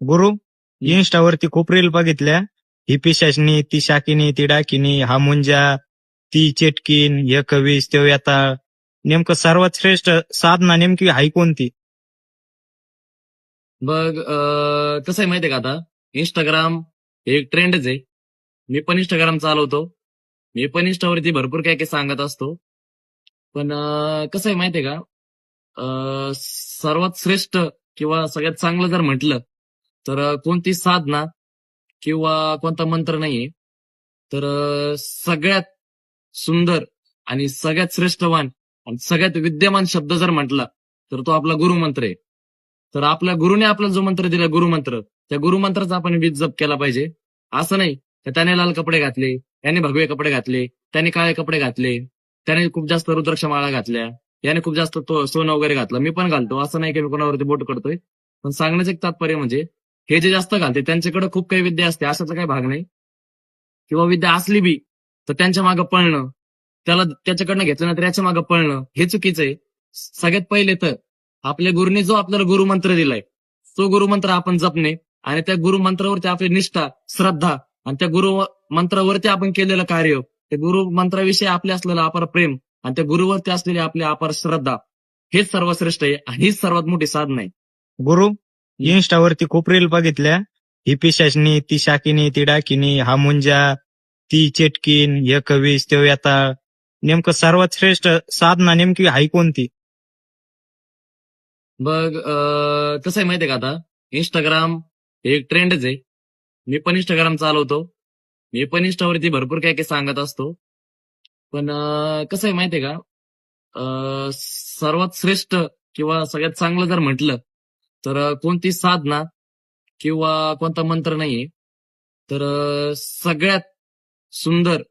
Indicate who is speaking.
Speaker 1: गुरु,
Speaker 2: हम्म.
Speaker 1: इन्स्टावरती खूप रील बघितल्या. ही पिशाचनी, ती शाकिनी, ती डाकिनी, हा मुंजा, ती चेटकीन, हे कवीस, तो येता. नेमकं सर्वात श्रेष्ठ साधना नेमकी हाय कोणती?
Speaker 2: बघ कसं आहे माहितीये का, आता इंस्टाग्राम हे एक ट्रेंडच आहे. मी पण इंस्टाग्राम चालवतो. मी पण इंस्टावरती भरपूर काय काय सांगत असतो. पण कसं आहे माहितीये का, सर्वात श्रेष्ठ किंवा सगळ्यात चांगलं जर म्हटलं तर कोणती साधना किंवा कोणता मंत्र नाहीये. तर सगळ्यात सुंदर आणि सगळ्यात श्रेष्ठवान आणि सगळ्यात विद्यमान शब्द जर म्हटला तर तो आपला गुरुमंत्र आहे. तर आपल्या गुरुने आपल्याला जो मंत्र दिला गुरुमंत्र, त्या गुरुमंत्राचा आपण वीज जप केला पाहिजे. असं नाही तर त्याने लाल कपडे घातले, त्याने भगवे कपडे घातले, त्याने काळे कपडे घातले, त्याने खूप जास्त रुद्राक्ष माळा घातल्या, याने खूप जास्त सोनं वगैरे घातलं. मी पण घालतो, असं नाही की मी कोणावरती बोट करतोय. पण सांगण्याचं एक तात्पर्य म्हणजे हे जे जास्त घालते त्यांच्याकडे खूप काही विद्या असते, अशाचा काही भाग नाही. किंवा विद्या असली बी तर त्यांच्या मागे पळणं, त्याला त्याच्याकडनं घेतलं ना तर याच्या मागे पळणं हे चुकीचं आहे. सगळ्यात पहिले तर आपल्या गुरुने जो आपल्याला गुरुमंत्र दिलाय तो गुरुमंत्र आपण जपणे आणि त्या गुरुमंत्रावरती आपली निष्ठा, श्रद्धा आणि त्या गुरु मंत्रावरती आपण केलेलं कार्य, त्या गुरु मंत्राविषयी आपले असलेलं अपार प्रेम आणि त्या गुरुवरती असलेली आपली अपार श्रद्धा, हेच सर्वश्रेष्ठ आहे आणि हीच सर्वात मोठी साधना आहे.
Speaker 1: गुरु, इन्स्टावरती खूप रील बघितल्या. ही पिशाचनी, ती शाकिनी, ती डाकिनी, हा मुंजा, ती चेटकीन, हे कवीस, तो येता. नेमकं सर्वात श्रेष्ठ साधना नेमकी हाय कोणती?
Speaker 2: बघ कसं आहे माहितीये का, आता इंस्टाग्राम हे एक ट्रेंडच आहे. मी पण इंस्टाग्राम चालवतो. मी पण इंस्टावरती भरपूर काय काय सांगत असतो. पण कसं आहे माहितीये का, सर्वात श्रेष्ठ किंवा सगळ्यात चांगलं जर म्हटलं तर कोणती साधना किंवा कोणता मंत्र नाहीये. तर सगळ्यात सुंदर